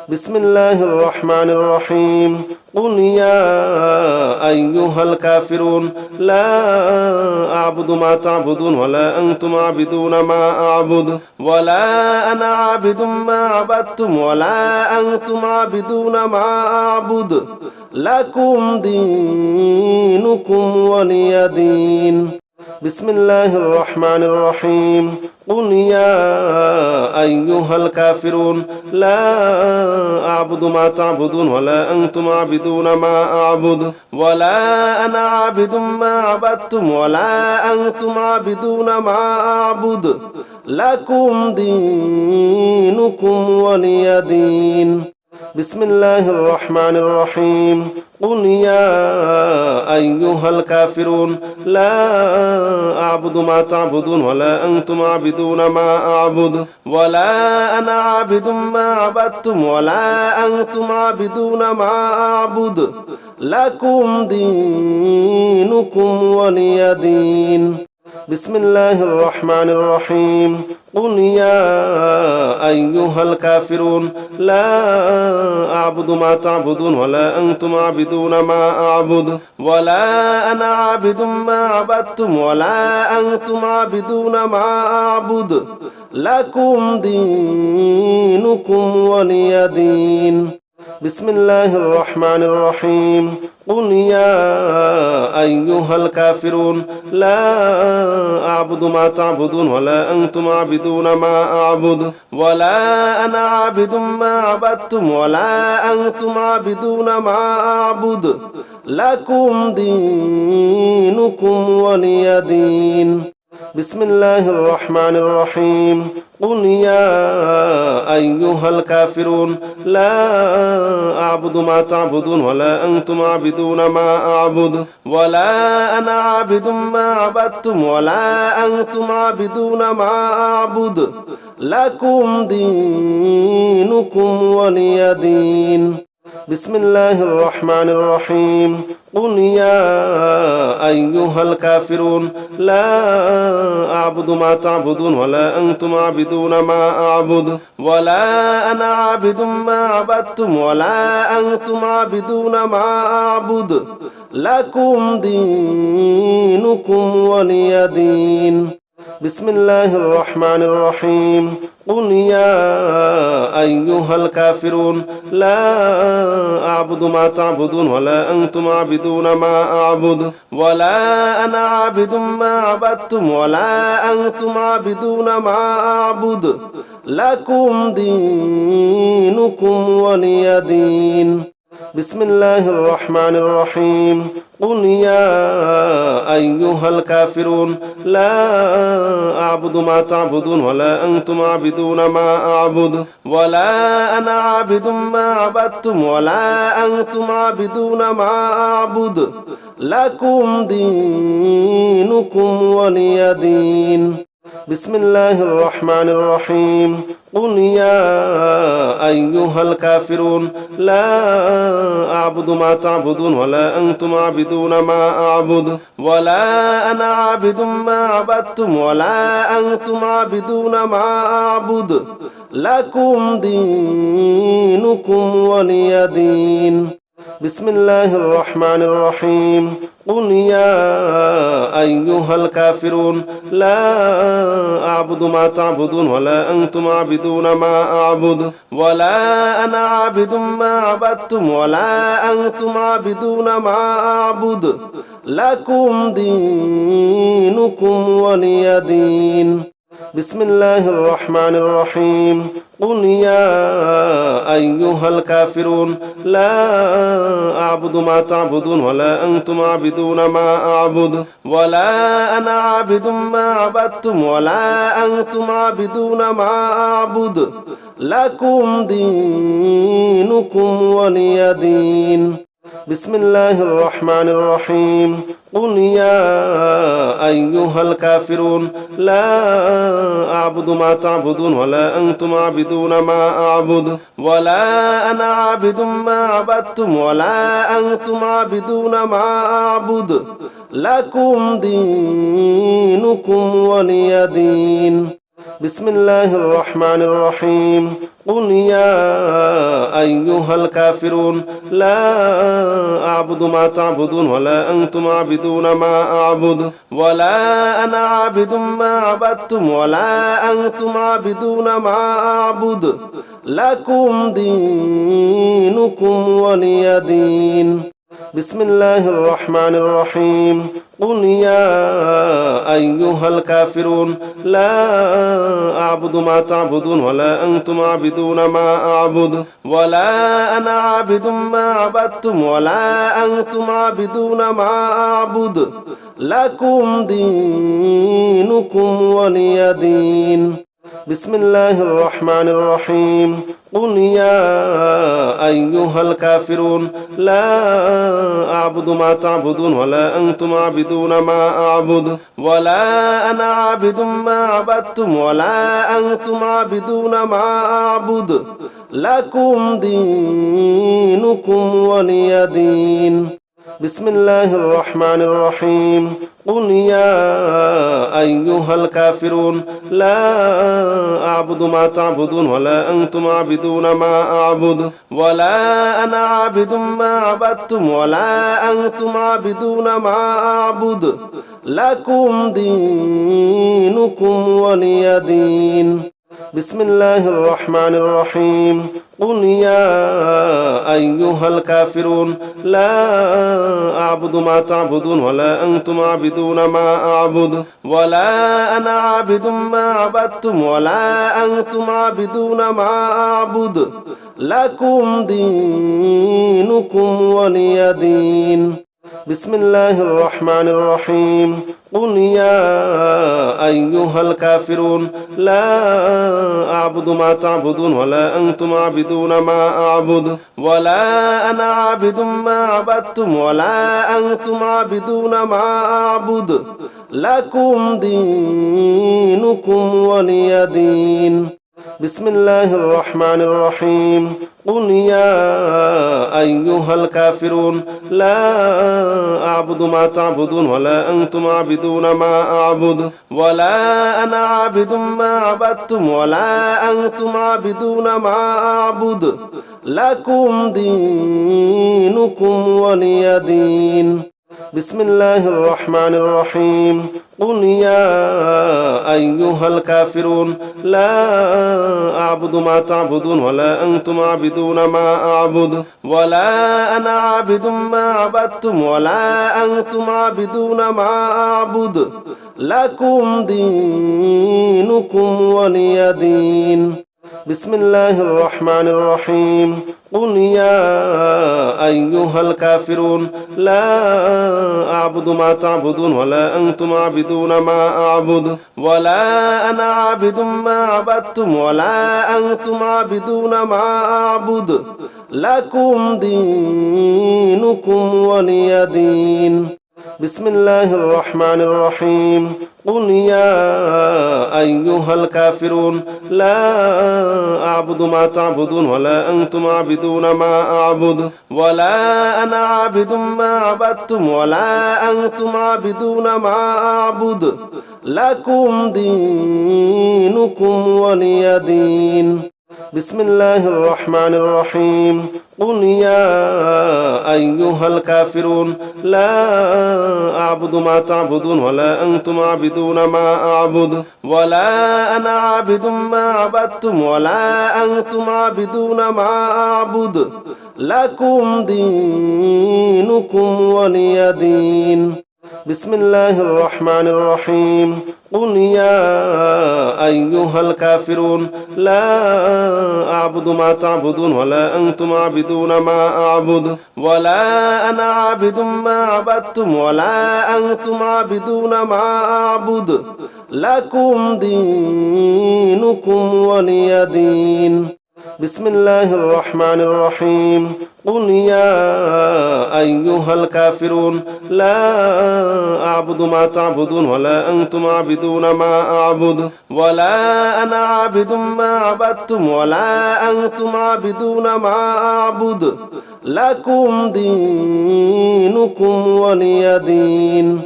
بسم الله الرحمن الرحيم قل يا أيها الكافرون لا أعبد ما تعبدون ولا أنتم عابدون ما أعبد ولا أنا عابد ما عبدتم ولا أنتم عابدون ما أعبد لكم دينكم ولي دين بسم الله الرحمن الرحيم قل يا أيها الكافرون لا أعبد ما تعبدون ولا أنتم عابدون ما أعبد ولا أنا عابد ما عبدتم ولا أنتم عابدون ما أعبد لكم دينكم ولي دين بسم الله الرحمن الرحيم قل يا أيها الكافرون لا أعبد ما تعبدون ولا أنتم عابدون ما أعبد ولا أنا عابد ما عبدتم ولا أنتم عابدون ما أعبد لكم دينكم ولي دين بسم الله الرحمن الرحيم قل يا أيها الكافرون لا أعبد ما تعبدون ولا أنتم عابدون ما أعبد ولا أنا عابد ما عبدتم ولا أنتم عابدون ما أعبد لكم دينكم ولي دين بسم الله الرحمن الرحيم قل يا أيها الكافرون لا أعبد ما تعبدون ولا أنتم عابدون ما أعبد ولا أنا عابد ما عبدتم ولا أنتم عابدون ما أعبد لكم دينكم ولي دين بسم الله الرحمن الرحيم قل يا أيها الكافرون لا أعبد ما تعبدون ولا أنتم عابدون ما أعبد ولا أنا عابد ما عبدتم ولا أنتم عابدون ما أعبد لكم دينكم ولي دين بسم الله الرحمن الرحيم قل يا أيها الكافرون لا أعبد ما تعبدون ولا أنتم عابدون ما أعبد ولا أنا عابد ما عبدتم ولا أنتم عابدون ما أعبد لكم دينكم ولي دين بسم الله الرحمن الرحيم قل يا أيها الكافرون لا أعبد ما تعبدون ولا أنتم عابدون ما أعبد ولا أنا عابد ما عبدتم ولا أنتم عابدون ما أعبد لكم دينكم ولي دين بسم الله الرحمن الرحيم قل يا أيها الكافرون لا أعبد ما تعبدون ولا أنتم عابدون ما أعبد ولا أنا عابد ما عبدتم ولا أنتم عابدون ما أعبد لكم دينكم ولي دين بسم الله الرحمن الرحيم قل يا أيها الكافرون لا أعبد ما تعبدون ولا أنتم عابدون ما أعبد ولا أنا عابد ما عبدتم ولا أنتم عابدون ما أعبد لكم دينكم ولي دين بسم الله الرحمن الرحيم قل يا أيها الكافرون لا أعبد ما تعبدون ولا أنتم عابدون ما أعبد ولا أنا عابد ما عبدتم ولا أنتم عابدون ما أعبد لكم دينكم ولي دين بسم الله الرحمن الرحيم قل يا أيها الكافرون لا أعبد ما تعبدون ولا أنتم عابدون ما أعبد ولا أنا عابد ما عبدتم ولا أنتم عابدون ما أعبد لكم دينكم ولي دين بسم الله الرحمن الرحيم قل يا أيها الكافرون لا أعبد ما تعبدون ولا أنتم عابدون ما أعبد ولا أنا عابد ما عبدتم ولا أنتم عابدون ما أعبد لكم دينكم ولي دين بسم الله الرحمن الرحيم قل يا أيها الكافرون لا أعبد ما تعبدون ولا أنتم عابدون ما أعبد ولا أنا عابد ما عبدتم ولا أنتم عابدون ما أعبد لكم دينكم ولي دين. بسم الله الرحمن الرحيم. قل يا أيها الكافرون لا أعبد ما تعبدون ولا أنتم عابدون ما أعبد ولا أنا عابد ما عبدتم ولا أنتم عابدون ما أعبد لكم دينكم ولي دين. بسم الله الرحمن الرحيم. قل يا أيها الكافرون لا أعبد ما تعبدون ولا أنتم عابدون ما أعبد ولا أنا عابد ما عبدتم ولا أنتم عابدون ما أعبد لكم دينكم ولي دين. بسم الله الرحمن الرحيم. قل يا أيها الكافرون لا أعبد ما تعبدون ولا أنتم عابدون ما أعبد ولا أنا عابد ما عبدتم ولا أنتم عابدون ما أعبد لكم دينكم ولي دين. بسم الله الرحمن الرحيم. قل يا أيها الكافرون لا أعبد ما تعبدون ولا أنتم عابدون ما أعبد ولا أنا عابد ما عبدتم ولا أنتم عابدون ما أعبد لكم دينكم ولي دين. بسم الله الرحمن الرحيم. قل يا أيها الكافرون لا أعبد ما تعبدون ولا أنتم عابدون ما أعبد ولا أنا عابد ما عبدتم ولا أنتم عابدون ما أعبد لكم دينكم ولي دين. بسم الله الرحمن الرحيم. قل يا أيها الكافرون لا أعبد ما تعبدون ولا أنتم عابدون ما أعبد ولا أنا عابد ما عبدتم ولا أنتم عابدون ما أعبد لكم دينكم ولي دين. بسم الله الرحمن الرحيم. قل يا أيها الكافرون لا أعبد ما تعبدون ولا أنتم عابدون ما أعبد ولا أنا عابد ما عبدتم ولا أنتم عابدون ما أعبد لكم دينكم ولي دين. بسم الله الرحمن الرحيم. قل يا أيها الكافرون لا أعبد ما تعبدون ولا أنتم عابدون ما أعبد ولا أنا عابد ما عبدتم ولا أنتم عابدون ما أعبد لكم دينكم ولي دين. بسم الله الرحمن الرحيم. قل يا أيها الكافرون لا أعبد ما تعبدون ولا أنتم عابدون ما أعبد ولا أنا عابد ما عبدتم ولا أنتم عابدون ما أعبد لكم دينكم ولي دين. بسم الله الرحمن الرحيم. قل يا أيها الكافرون لا أعبد ما تعبدون ولا أنتم عابدون ما أعبد ولا أنا عابد ما عبدتم ولا أنتم عابدون ما أعبد لكم دينكم ولي دين. بسم الله الرحمن الرحيم. قل يا أيها الكافرون لا أعبد ما تعبدون ولا أنتم عابدون ما أعبد ولا أنا عابد ما عبدتم ولا أنتم عابدون ما أعبد لكم دينكم ولي دين. بسم الله الرحمن الرحيم. قل يا أيها الكافرون لا أعبد ما تعبدون ولا أنتم عابدون ما أعبد ولا أنا عابد ما عبدتم ولا أنتم عابدون ما أعبد لكم دينكم ولي دين.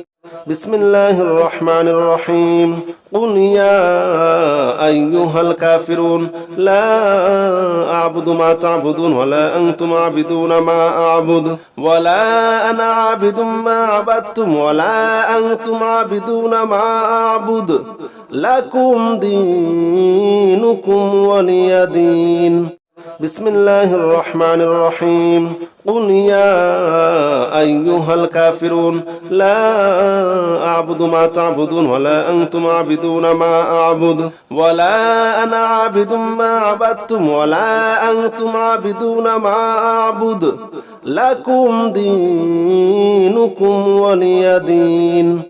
بسم الله الرحمن الرحيم. قل يا أيها الكافرون لا أعبد ما تعبدون ولا أنتم عابدون ما أعبد ولا أنا عابد ما عبدتم ولا أنتم عابدون ما أعبد لكم دينكم ولي دين بسم الله الرحمن الرحيم قل يا أيها الكافرون لا أعبد ما تعبدون ولا أنتم عابدون ما أعبد ولا أنا عابد ما عبدتم ولا أنتم عابدون ما أعبد لكم دينكم ولي دين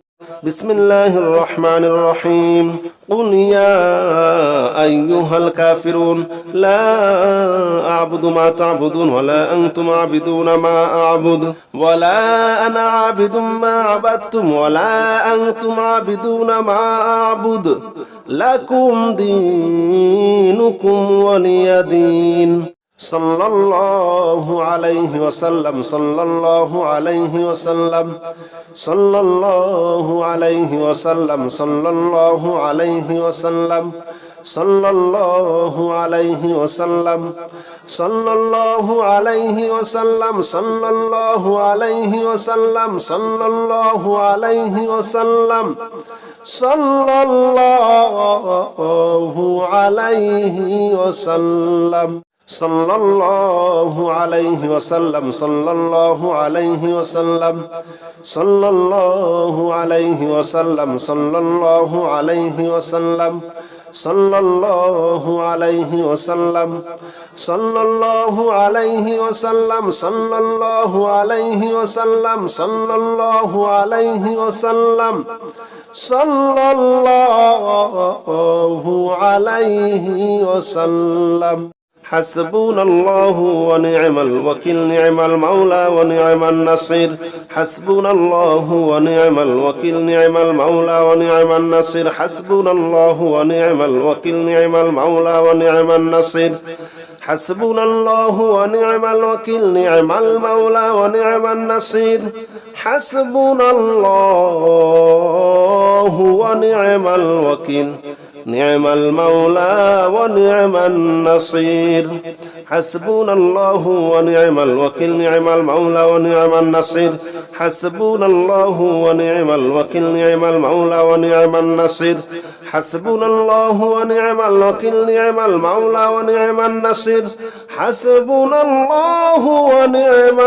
بسم الله الرحمن الرحيم قل يا أيها الكافرون لا أعبد ما تعبدون ولا أنتم عابدون ما أعبد ولا أنا عابد ما عبدتم ولا أنتم عابدون ما أعبد لكم دينكم ولي دين صلى الله عليه وسلم صلى الله عليه وسلم صلى الله عليه وسلم صلى الله عليه وسلم صلى الله عليه وسلم صلى الله عليه وسلم صلى الله عليه وسلم صلى الله عليه وسلم صلى الله عليه وسلم صلى الله عليه وسلم صلى الله عليه وسلم صلى الله عليه وسلم صلى الله عليه وسلم صلى الله عليه وسلم صلى الله عليه وسلم صلى الله عليه وسلم صلى الله عليه وسلم صلى الله عليه وسلم حسبنا الله ونعم الوكيل نعم المولى ونعم النصير حسبنا الله ونعم الوكيل نعم المولى ونعم النصير حسبنا الله ونعم الوكيل نعم المولى ونعم النصير حسبنا الله ونعم الوكيل نعم المولى ونعم النصير حسبنا الله ونعم الوكيل نعم المولى ونعم النصير حسبنا الله ونعم الوكيل نعم المولى ونعم النصير حسبنا الله ونعم الوكيل نعم المولى ونعم النصير حسبنا الله ونعم الوكيل نعم المولى ونعم النصير حسبنا الله ونعم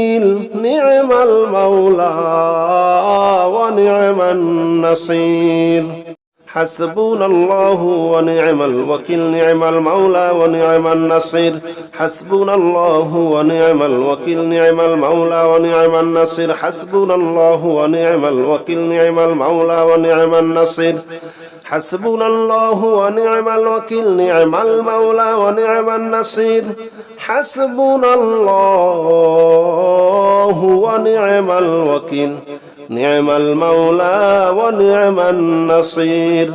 الوكيل نعم المولى ونعم النصير حسبنا الله ونعم الوكيل نعم المولى ونعم النصير حسبنا الله ونعم الوكيل نعم المولى ونعم النصير حسبنا الله ونعم الوكيل نعم المولى ونعم النصير حسبنا الله ونعم الوكيل نعم المولى ونعم النصير حسبنا الله ونعم الوكيل نعم المولى ونعم النصير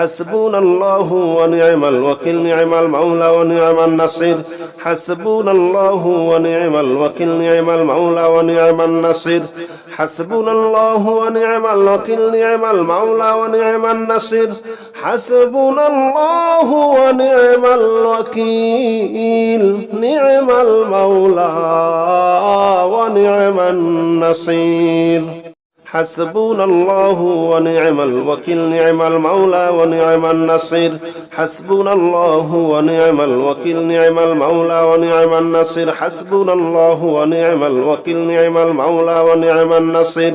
حسبنا الله ونعم الوكيل نعم المولى ونعم النصير حسبنا الله ونعم الوكيل نعم المولى ونعم النصير حسبنا الله ونعم الوكيل نعم المولى ونعم النصير حسبنا الله ونعم الوكيل نعم المولى ونعم النصير حسبنا الله ونعم الوكيل نعم المولى ونعم النصير حسبنا الله ونعم الوكيل نعم المولى ونعم النصير حسبنا الله ونعم الوكيل نعم المولى ونعم النصير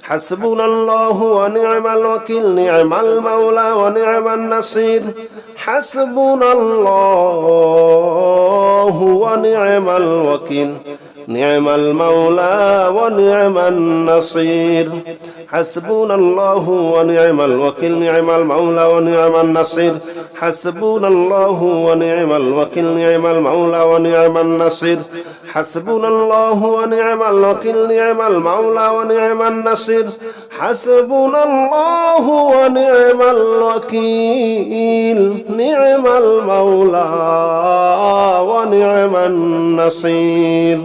حسبنا الله ونعم الوكيل نعم المولى ونعم النصير حسبنا الله ونعم الوكيل نعم المولى ونعم النصير حسبنا الله ونعم الوكيل نعم المولى ونعم النصير حسبنا الله ونعم الوكيل نعم المولى ونعم النصير حسبنا الله ونعم الوكيل نعم المولى ونعم النصير حسبنا الله ونعم الوكيل نعم المولى ونعم النصير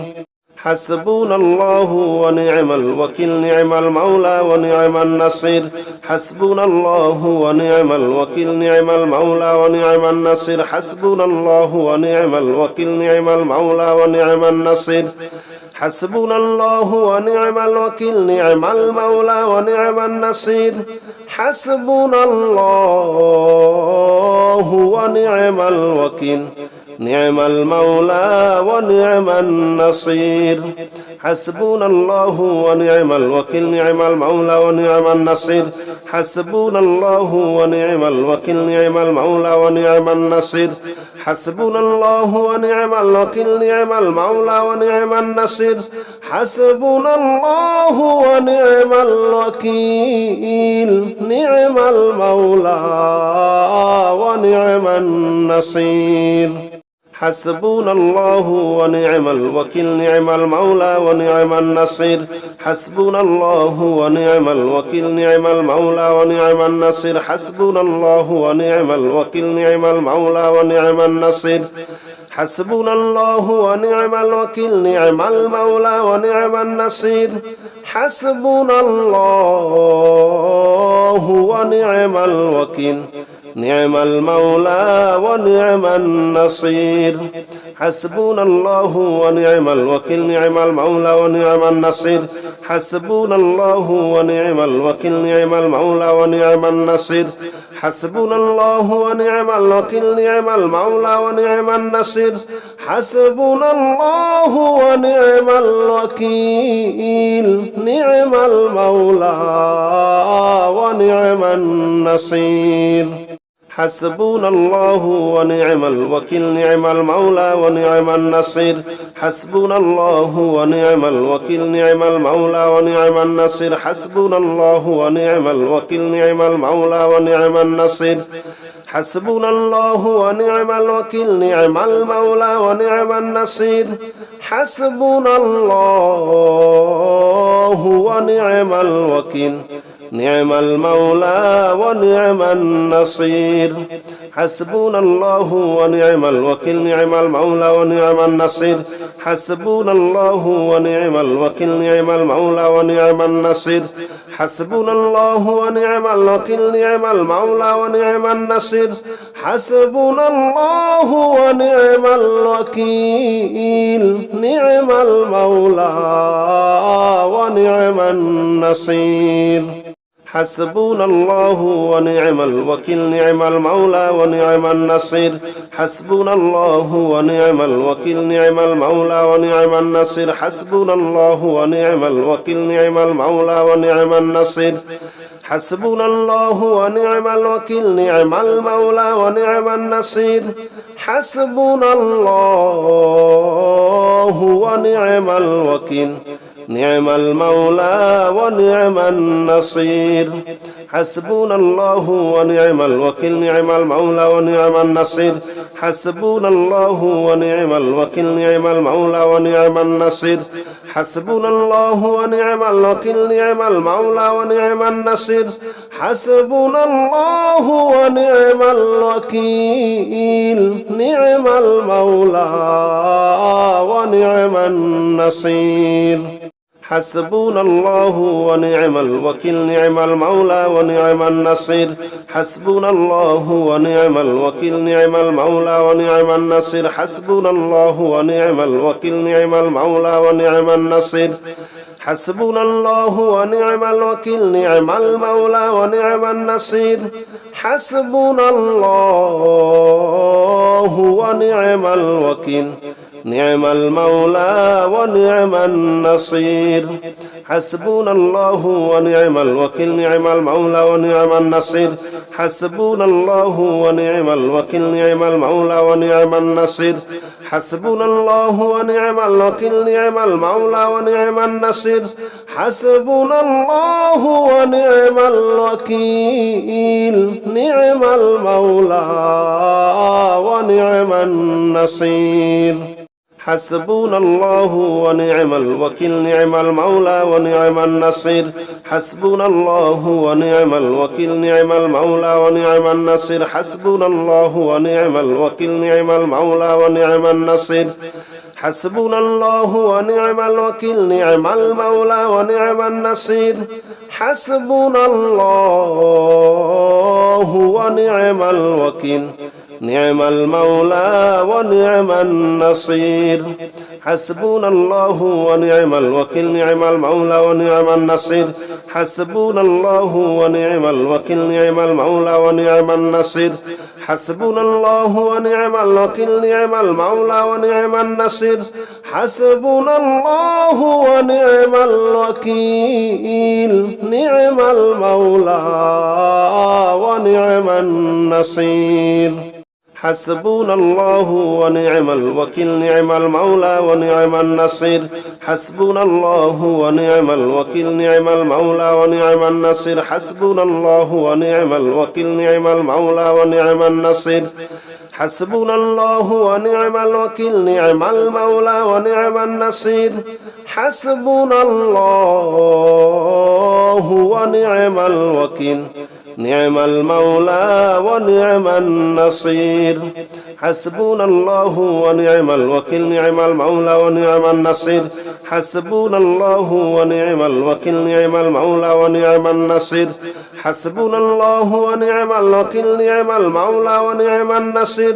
حسبنا الله ونعم الوكيل نعم المولى ونعم النصير حسبنا الله ونعم الوكيل نعم المولى ونعم النصير حسبنا الله ونعم الوكيل نعم المولى ونعم النصير حسبنا الله ونعم الوكيل نعم المولى ونعم النصير حسبنا الله ونعم الوكيل نعم المولى ونعم النصير حسبنا الله ونعم الوكيل نعم المولى ونعم النصير حسبنا الله ونعم الوكيل نعم المولى ونعم النصير حسبنا الله ونعم الوكيل نعم المولى ونعم النصير حسبنا الله ونعم الوكيل نعم المولى ونعم النصير حسبنا الله ونعم الوكيل نعم المولى ونعم النصير حسبنا الله ونعم الوكيل نعم المولى ونعم النصير حسبنا الله ونعم الوكيل نعم المولى ونعم النصير حسبنا الله ونعم الوكيل نعم المولى ونعم النصير حسبنا الله ونعم الوكيل نعم المولى ونعم النصير حسبنا الله ونعم الوكيل نعم المولى ونعم النصير حسبنا الله ونعم الوكيل نعم المولى ونعم النصير حسبنا الله ونعم الوكيل نعم المولى ونعم النصير حسبنا الله ونعم الوكيل نعم المولى ونعم النصير حسبنا الله ونعم الوكيل نعم المولى ونعم النصير حسبنا الله ونعم الوكيل نعم المولى ونعم النصير حسبنا الله ونعم الوكيل نعم المولى ونعم النصير حسبنا الله ونعم الوكيل نعم المولى ونعم النصير حسبنا الله ونعم الوكيل نعم المولى ونعم النصير حسبنا الله ونعم الوكيل نعم المولى ونعم النصير حسبنا الله ونعم الوكيل نعم المولى ونعم النصير حسبنا الله ونعم الوكيل نعم المولى ونعم النصير حسبنا الله ونعم الوكيل نعم المولى ونعم النصير حسبنا الله ونعم الوكيل نعم المولى ونعم النصير حسبنا الله ونعم الوكيل نعم المولى ونعم النصير حسبنا الله ونعم الوكيل نعم المولى ونعم النصير حسبنا الله ونعم الوكيل نعم المولى ونعم النصير حسبنا الله ونعم الوكيل نعم المولى ونعم النصير حسبنا الله ونعم الوكيل نعم المولى ونعم النصير حسبنا الله ونعم الوكيل نعم المولى ونعم النصير حسبنا الله ونعم الوكيل نعم المولى ونعم النصير حسبنا الله ونعم الوكيل نعم المولى ونعم النصير حسبنا الله ونعم الوكيل نعم المولى ونعم النصير حسبنا الله ونعم الوكيل نعم المولى ونعم النصير حسبنا الله ونعم الوكيل نعم المولى ونعم النصير حسبنا الله ونعم الوكيل نعم المولى ونعم النصير حسبنا الله ونعم الوكيل نعم المولى ونعم النصير حسبنا الله ونعم الوكيل نعم المولى ونعم النصير حسبنا الله ونعم الوكيل نعم المولى ونعم النصير حسبنا الله ونعم الوكيل نعم المولى ونعم النصير حسبنا الله ونعم الوكيل نعم المولى ونعم النصير حسبنا الله ونعم الوكيل نعم المولى ونعم النصير حسبنا الله ونعم الوكيل نعم المولى ونعم النصير حسبنا الله ونعم الوكيل نعم المولى ونعم النصير حسبنا الله ونعم الوكيل نعم المولى ونعم النصير حسبنا الله ونعم الوكيل نعم المولى ونعم النصير حسبنا الله ونعم الوكيل نعم المولى ونعم النصير حسبنا الله ونعم الوكيل نعم المولى ونعم النصير حسبنا الله ونعم الوكيل نعم المولى ونعم النصير حسبنا الله ونعم الوكيل نعم المولى ونعم النصير حسبنا الله ونعم الوكيل نعم المولى ونعم النصير حسبنا الله ونعم الوكيل نعم المولى ونعم النصير حسبنا الله ونعم الوكيل نعم المولى ونعم النصير حسبنا الله ونعم الوكيل نعم المولى ونعم النصير حسبنا الله ونعم الوكيل نعم المولى ونعم النصير حسبنا الله ونعم الوكيل نعم المولى ونعم النصير حسبنا الله ونعم الوكيل نعم المولى ونعم النصير حسبنا الله ونعم الوكيل نعم المولى ونعم النصير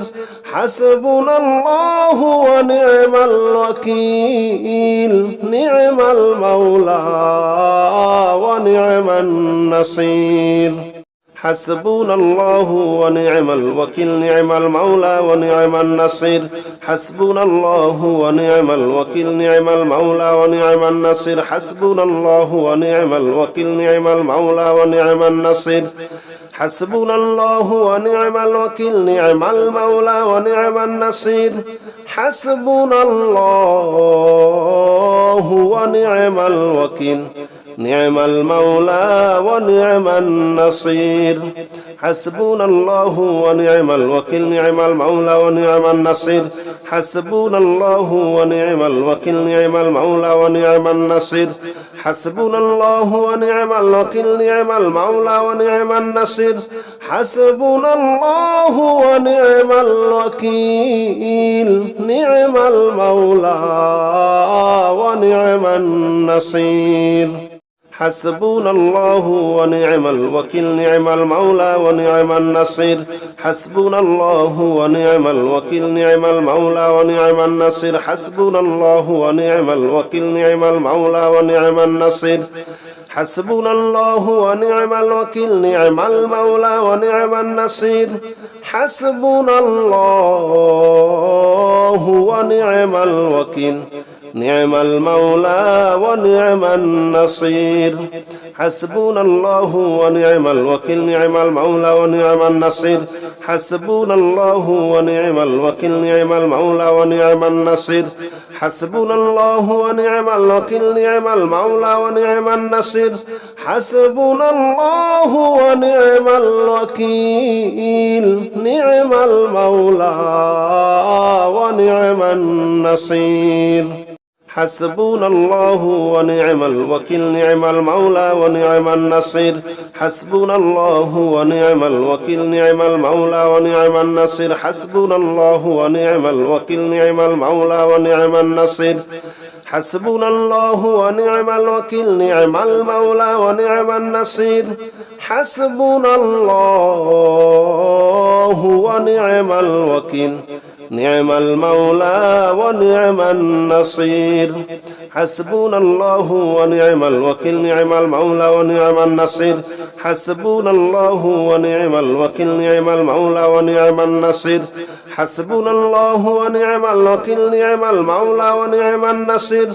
حسبنا الله ونعم الوكيل نعم المولى ونعم النصير حسبنا الله ونعم الوكيل نعم المولى ونعم النصير حسبنا الله ونعم الوكيل نعم المولى ونعم النصير حسبنا الله ونعم الوكيل نعم المولى ونعم النصير حسبنا الله ونعم الوكيل نعم المولى ونعم النصير حسبنا الله ونعم الوكيل نعم المولى ونعم النصير حسبنا الله ونعم الوكيل نعم المولى ونعم النصير حسبنا الله ونعم الوكيل نعم المولى ونعم النصير حسبنا الله ونعم الوكيل نعم المولى ونعم النصير حسبنا الله ونعم الوكيل نعم المولى ونعم النصير حسبنا الله ونعم الوكيل نعم المولى ونعم النصير حسبنا الله ونعم الوكيل نعم المولى ونعم النصير حسبنا الله ونعم الوكيل نعم المولى ونعم النصير حسبنا الله ونعم الوكيل نعم المولى ونعم النصير حسبنا الله ونعم الوكيل نعم المولى ونعم النصير حسبنا الله ونعم الوكيل نعم المولى ونعم النصير حسبنا الله ونعم الوكيل نعم المولى ونعم النصير حسبنا الله ونعم الوكيل نعم المولى ونعم النصير حسبنا الله ونعم الوكيل نعم المولى ونعم النصير حسبنا الله ونعم الوكيل نعم المولى ونعم النصير حسبنا الله ونعم الوكيل نعم المولى ونعم النصير حسبنا الله ونعم الوكيل نعم المولى ونعم النصير حسبنا الله ونعم الوكيل نعم المولى ونعم النصير حسبنا الله ونعم الوكيل نعم المولى ونعم النصير حسبنا الله ونعم الوكيل نعم المولى ونعم النصير حسبنا الله ونعم الوكيل نعم المولى ونعم النصير حسبنا الله ونعم الوكيل نعم المولى ونعم النصير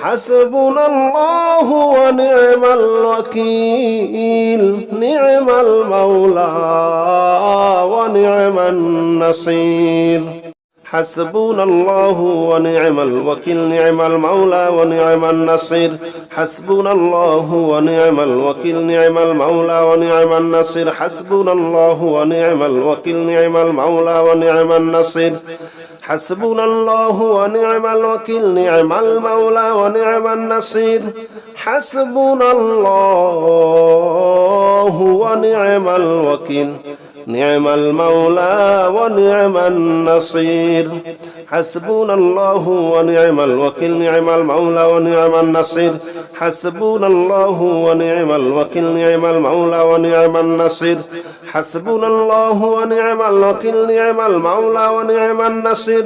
حسبنا الله ونعم الوكيل نعم المولى ونعم النصير حسبنا الله ونعم الوكيل نعم المولى ونعم النصير حسبنا الله ونعم الوكيل نعم المولى ونعم النصير حسبنا الله ونعم الوكيل نعم المولى ونعم النصير حسبنا الله ونعم الوكيل نعم المولى ونعم النصير حسبنا الله ونعم الوكيل نعم المولى ونعم النصير حسبنا الله ونعم الوكيل نعم المولى ونعم النصير حسبنا الله ونعم الوكيل نعم المولى ونعم النصير حسبنا الله ونعم الوكيل نعم المولى ونعم النصير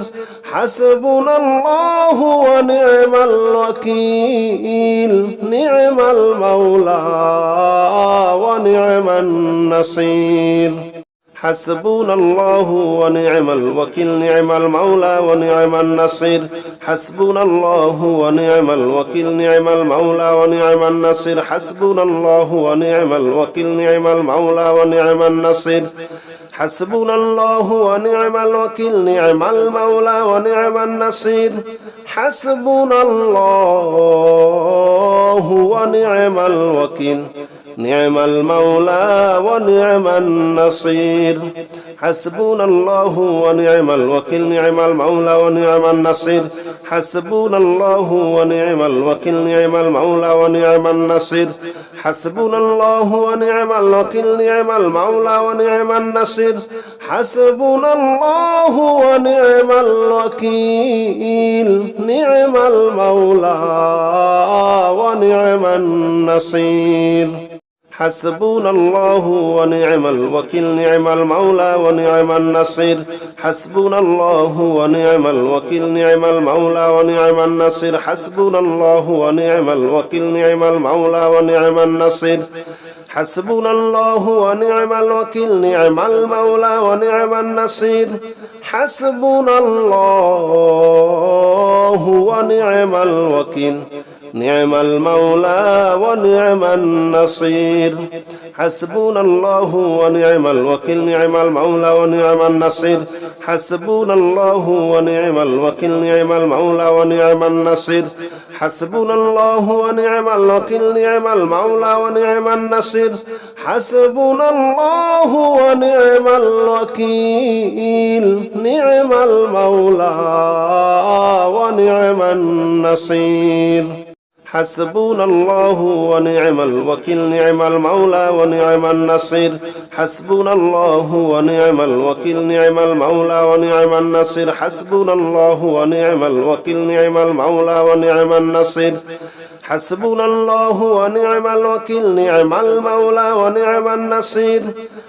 حسبنا الله ونعم الوكيل نعم المولى ونعم النصير حسبنا الله ونعم الوكيل نعم المولى ونعم النصير حسبنا الله ونعم الوكيل نعم المولى ونعم النصير حسبنا الله ونعم الوكيل نعم المولى ونعم النصير حسبنا الله ونعم الوكيل نعم المولى ونعم النصير حسبنا الله ونعم الوكيل نعم المولى ونعم النصير حسبنا الله ونعم الوكيل نعم المولى ونعم النصير حسبنا الله ونعم الوكيل نعم المولى ونعم النصير حسبنا الله ونعم الوكيل نعم المولى ونعم النصير حسبنا الله ونعم الوكيل نعم المولى ونعم النصير حسبنا الله ونعم الوكيل نعم المولى ونعم النصير حسبنا الله ونعم الوكيل نعم المولى ونعم النصير حسبنا الله ونعم الوكيل نعم المولى ونعم النصير حسبنا الله ونعم الوكيل نعم المولى ونعم النصير حسبنا الله ونعم الوكيل نعم المولى ونعم النصير حسبنا الله ونعم الوكيل نعم المولى ونعم النصير حسبنا الله ونعم الوكيل نعم المولى ونعم النصير حسبنا الله ونعم الوكيل نعم المولى ونعم النصير حسبنا الله ونعم الوكيل نعم المولى ونعم النصير حسبنا الله ونعم الوكيل نعم المولى ونعم النصير حسبنا الله ونعم الوكيل نعم المولى ونعم النصير حسبنا الله ونعم الوكيل نعم المولى ونعم النصير حسبنا الله ونعم الوكيل نعم المولى ونعم النصير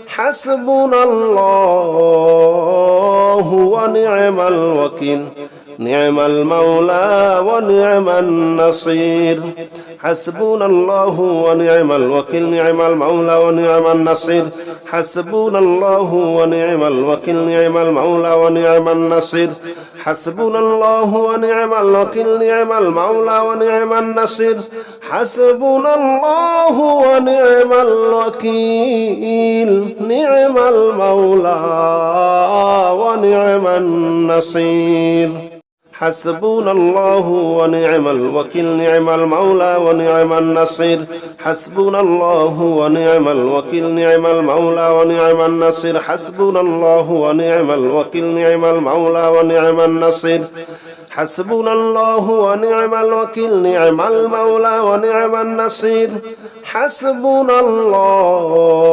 حسبنا الله ونعم الوكيل نعم المولى ونعم النصير حسبنا الله ونعم الوكيل نعم المولى ونعم النصير حسبنا الله ونعم الوكيل نعم المولى ونعم النصير حسبنا الله ونعم الوكيل نعم المولى ونعم النصير حسبنا الله ونعم الوكيل نعم المولى ونعم النصير حسبنا الله ونعم الوكيل نعم المولى ونعم النصير حسبنا الله ونعم الوكيل نعم المولى ونعم النصير حسبنا الله ونعم الوكيل نعم المولى ونعم النصير حسبنا الله ونعم الوكيل نعم المولى ونعم النصير حسبنا الله ونعم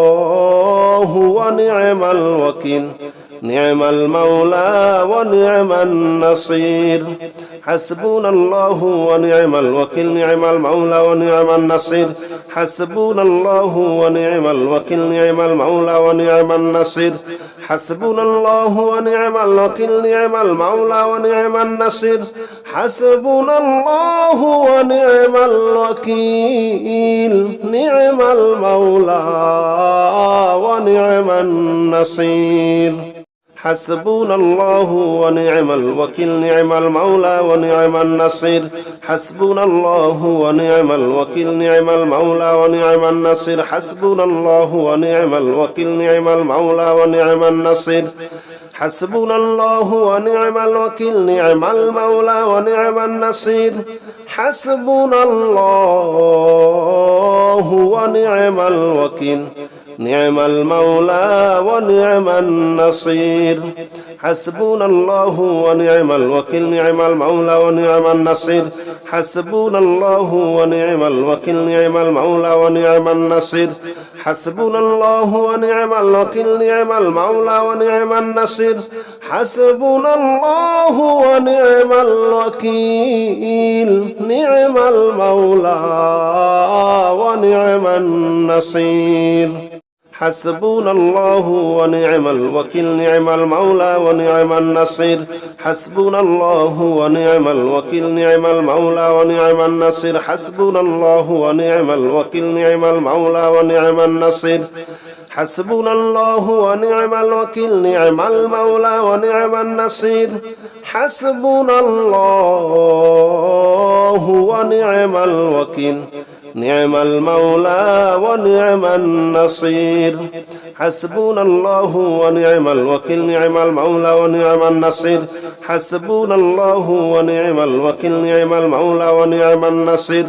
الوكيل نعم المولى ونعم النصير حسبنا الله ونعم الوكيل نعم المولى ونعم النصير حسبنا الله ونعم الوكيل نعم المولى ونعم النصير حسبنا الله ونعم الوكيل نعم المولى ونعم النصير حسبنا الله ونعم الوكيل نعم المولى ونعم النصير حسبنا الله ونعم الوكيل نعم المولى ونعم النصير حسبنا الله ونعم الوكيل نعم المولى ونعم النصير حسبنا الله ونعم الوكيل نعم المولى ونعم النصير حسبنا الله ونعم الوكيل نعم المولى ونعم النصير حسبنا الله ونعم الوكيل نعم المولى ونعم النصير حسبنا الله ونعم الوكيل نعم المولى ونعم النصير حسبنا الله ونعم الوكيل نعم المولى ونعم النصير حسبنا الله ونعم الوكيل نعم المولى ونعم النصير حسبنا الله ونعم الوكيل نعم المولى ونعم النصير حسبنا الله ونعم الوكيل نعم المولى ونعم النصير حسبنا الله ونعم الوكيل نعم المولى ونعم النصير حسبنا الله ونعم الوكيل نعم المولى ونعم النصير حسبنا الله ونعم الوكيل نعم المولى ونعم النصير حسبنا الله ونعم الوكيل نعم المولى ونعم النصير حسبنا الله ونعم الوكيل نعم المولى ونعم النصير حسبنا الله ونعم الوكيل نعم المولى ونعم النصير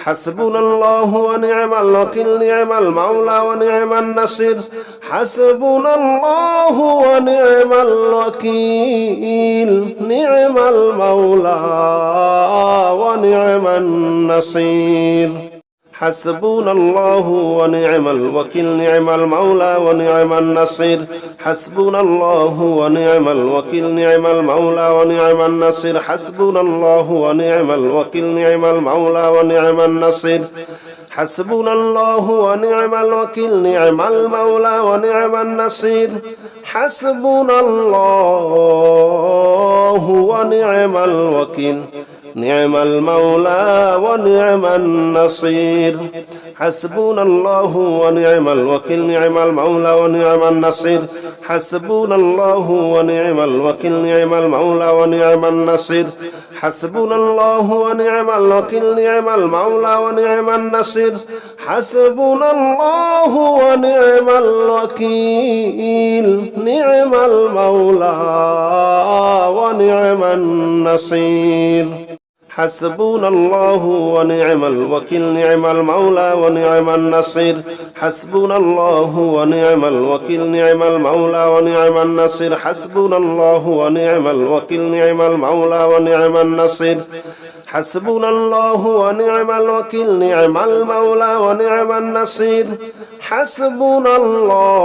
حسبنا الله ونعم الوكيل نعم المولى ونعم النصير حسبنا الله ونعم الوكيل نعم المولى ونعم النصير حسبنا الله ونعم الوكيل نعم المولى ونعم النصير حسبنا الله ونعم الوكيل نعم المولى ونعم النصير حسبنا الله ونعم الوكيل نعم المولى ونعم النصير حسبنا الله ونعم الوكيل نعم المولى ونعم النصير حسبنا الله ونعم الوكيل نعم المولى ونعم النصير حسبنا الله ونعم الوكيل نعم المولى ونعم النصير حسبنا الله ونعم الوكيل نعم المولى ونعم النصير حسبنا الله ونعم الوكيل نعم المولى ونعم النصير حسبنا الله ونعم الوكيل نعم المولى ونعم النصير حسبنا الله ونعم الوكيل نعم المولى ونعم النصير حسبنا الله ونعم الوكيل نعم المولى ونعم النصير حسبنا الله ونعم الوكيل نعم المولى ونعم النصير حسبنا الله ونعم الوكيل نعم المولى ونعم النصير حسبنا الله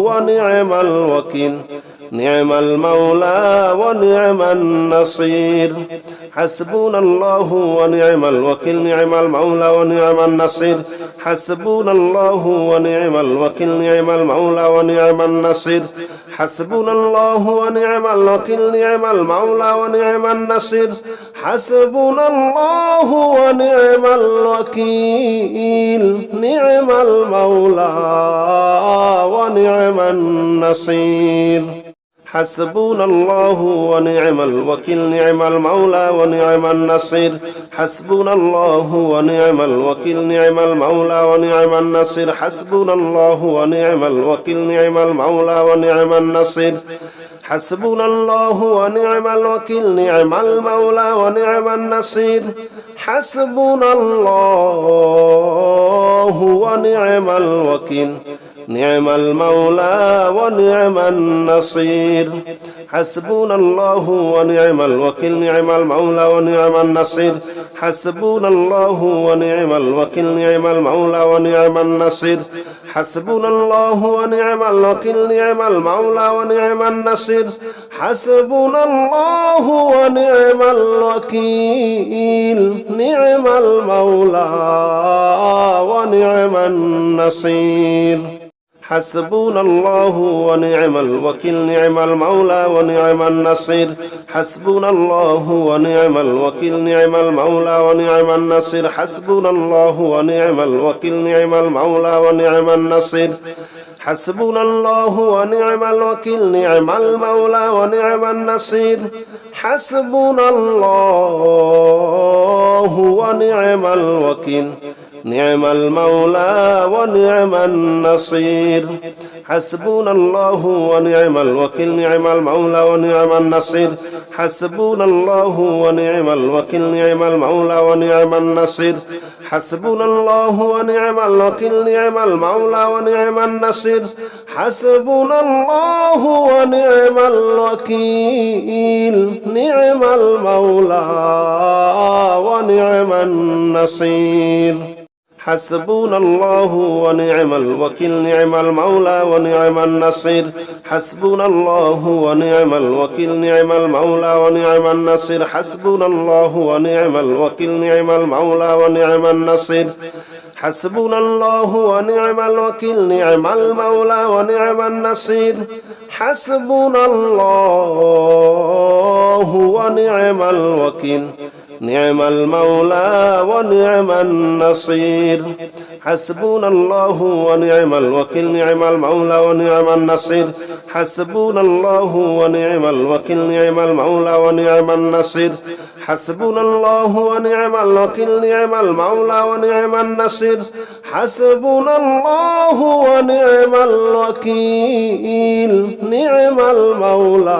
ونعم الوكيل نعم المولى ونعم النصير حسبنا الله ونعم الوكيل نعم المولى ونعم النصير حسبنا الله ونعم الوكيل نعم المولى ونعم النصير حسبنا الله ونعم الوكيل نعم المولى ونعم النصير حسبنا الله ونعم الوكيل نعم المولى ونعم النصير حسبنا الله ونعم الوكيل نعم المولى ونعم النصير حسبنا الله ونعم الوكيل نعم المولى ونعم النصير حسبنا الله ونعم الوكيل نعم المولى ونعم النصير حسبنا الله ونعم الوكيل نعم المولى ونعم النصير حسبنا الله ونعم الوكيل نعم المولى ونعم النصير حسبنا الله ونعم الوكيل نعم المولى ونعم النصير حسبنا الله ونعم الوكيل نعم المولى ونعم النصير حسبنا الله ونعم الوكيل نعم المولى ونعم النصير حسبنا الله ونعم الوكيل نعم المولى ونعم النصير حسبنا الله ونعم الوكيل نعم المولى ونعم النصير حسبنا الله ونعم الوكيل نعم المولى ونعم النصير حسبنا الله ونعم الوكيل نعم المولى ونعم النصير حسبنا الله ونعم الوكيل نعم المولى ونعم النصير حسبنا الله ونعم الوكيل نعم المولى ونعم النصير حسبنا الله ونعم الوكيل نعم المولى ونعم النصير حسبنا الله ونعم الوكيل نعم المولى ونعم النصير حسبنا الله ونعم الوكيل نعم المولى ونعم النصير حسبنا الله ونعم الوكيل نعم المولى ونعم النصير حسبنا الله ونعم الوكيل نعم المولى ونعم النصير حسبنا الله ونعم الوكيل نعم المولى ونعم النصير حسبنا الله ونعم الوكيل نعم المولى ونعم النصير حسبنا الله ونعم الوكيل نعم المولى ونعم النصير حسبنا الله ونعم الوكيل نعم المولى ونعم النصير حسبنا الله ونعم الوكيل نعم المولى ونعم النصير حسبنا الله ونعم الوكيل نعم المولى ونعم النصير حسبنا الله ونعم الوكيل نعم المولى ونعم النصير حسبنا الله ونعم الوكيل نعم المولى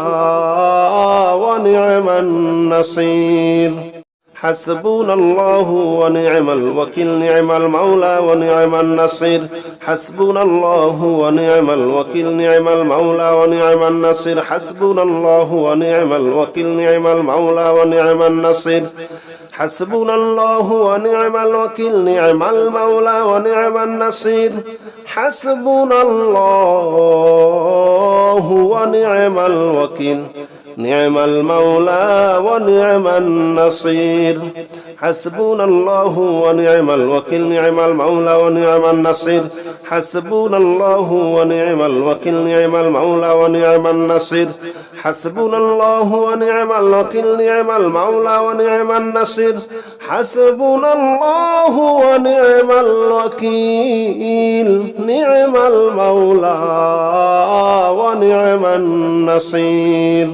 ونعم النصير حسبنا الله ونعم الوكيل نعم المولى ونعم النصير حسبنا الله ونعم الوكيل نعم المولى ونعم النصير حسبنا الله ونعم الوكيل نعم المولى ونعم النصير حسبنا الله ونعم الوكيل نعم المولى ونعم النصير حسبنا الله ونعم الوكيل نعم المولى ونعم النصير حسبنا الله ونعم الوكيل نعم المولى ونعم النصير حسبنا الله ونعم الوكيل نعم المولى ونعم النصير حسبنا الله ونعم الوكيل نعم المولى ونعم النصير حسبنا الله ونعم الوكيل نعم المولى ونعم النصير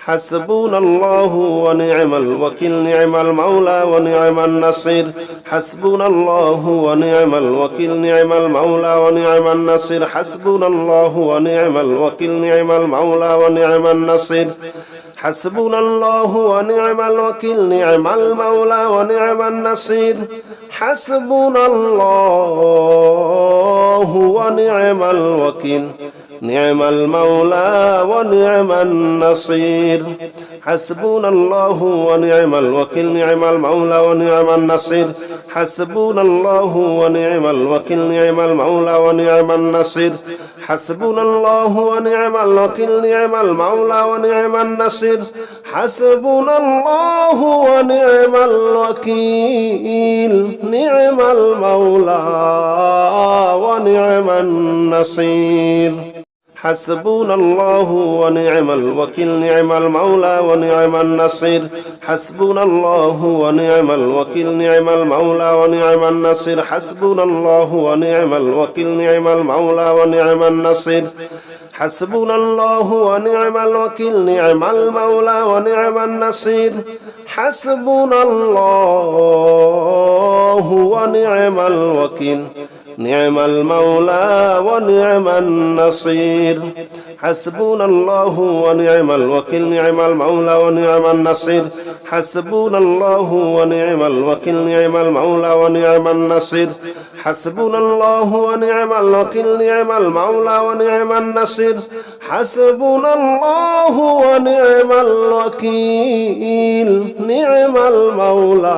حسبنا الله ونعم الوكيل نعم المولى ونعم النصير حسبنا الله ونعم الوكيل نعم المولى ونعم النصير حسبنا الله ونعم الوكيل نعم المولى ونعم النصير حسبنا الله ونعم الوكيل نعم المولى ونعم النصير حسبنا الله ونعم الوكيل نعم المولى ونعم النصير حسبنا الله ونعم الوكيل نعم المولى ونعم النصير حسبنا الله ونعم الوكيل نعم المولى ونعم النصير حسبنا الله ونعم الوكيل نعم المولى ونعم النصير حسبنا الله ونعم الوكيل نعم المولى ونعم النصير حسبنا الله ونعم الوكيل نعم المولى ونعم النصير حسبنا الله ونعم الوكيل نعم المولى ونعم النصير حسبنا الله ونعم الوكيل نعم المولى ونعم النصير حسبنا الله ونعم الوكيل نعم المولى ونعم النصير حسبنا الله ونعم الوكيل نعم المولى ونعم النصير حسبنا الله ونعم الوكيل نعم المولى ونعم النصير حسبنا الله ونعم الوكيل نعم المولى ونعم النصير حسبنا الله ونعم الوكيل نعم المولى ونعم النصير حسبنا الله ونعم الوكيل نعم المولى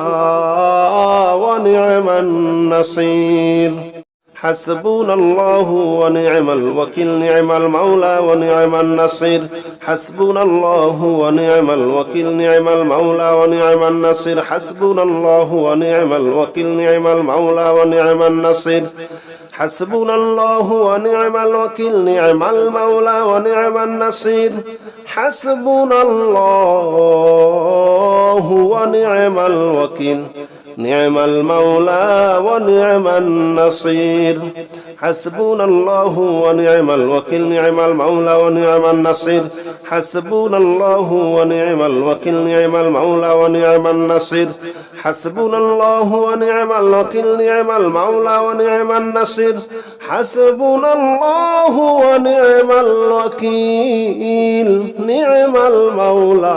ونعم النصير حسبنا الله ونعم الوكيل نعم المولى ونعم النصير حسبنا الله ونعم الوكيل نعم المولى ونعم النصير حسبنا الله ونعم الوكيل نعم المولى ونعم النصير حسبنا الله ونعم الوكيل نعم المولى ونعم النصير حسبنا الله ونعم الوكيل نعم المولى ونعم النصير حسبنا الله ونعم الوكيل نعم المولى ونعم النصير حسبنا الله ونعم الوكيل نعم المولى ونعم النصير حسبنا الله ونعم الوكيل نعم المولى ونعم النصير حسبنا الله ونعم الوكيل نعم المولى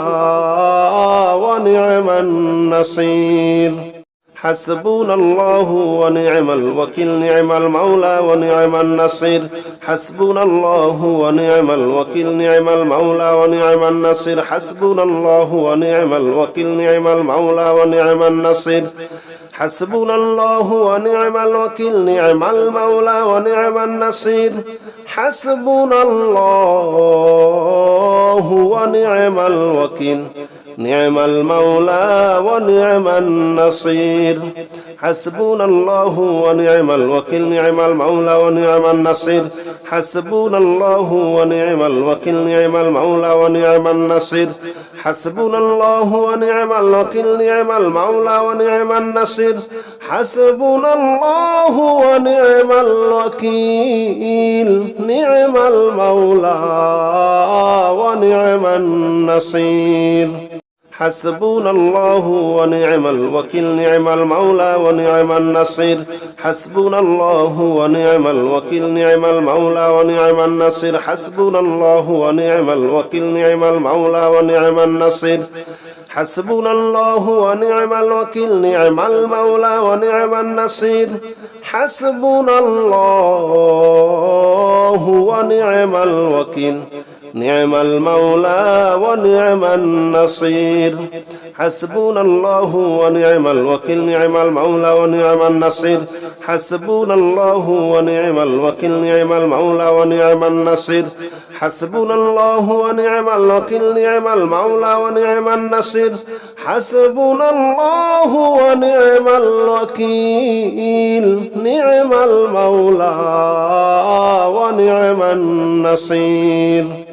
ونعم النصير حسبنا الله ونعم الوكيل نعم المولى ونعم النصير حسبنا الله ونعم الوكيل نعم المولى ونعم النصير حسبنا الله ونعم الوكيل نعم المولى ونعم النصير حسبنا الله ونعم الوكيل نعم المولى ونعم النصير حسبنا الله ونعم الوكيل نعم المولى ونعم النصير حسبنا الله ونعم الوكيل نعم المولى ونعم النصير حسبنا الله ونعم الوكيل نعم المولى ونعم النصير حسبنا الله ونعم الوكيل نعم المولى ونعم النصير حسبنا الله ونعم الوكيل نعم المولى ونعم النصير حسبنا الله ونعم الوكيل نعم المولى ونعم النصير حسبنا الله ونعم الوكيل نعم المولى ونعم النصير حسبنا الله ونعم الوكيل نعم المولى ونعم النصير حسبنا الله ونعم الوكيل نعم المولى ونعم النصير حسبنا الله ونعم الوكيل نعم المولى ونعم النصير حسبنا الله ونعم الوكيل نعم المولى ونعم النصير حسبنا الله ونعم الوكيل نعم المولى ونعم النصير حسبنا الله ونعم الوكيل نعم المولى ونعم النصير حسبنا الله ونعم الوكيل نعم المولى ونعم النصير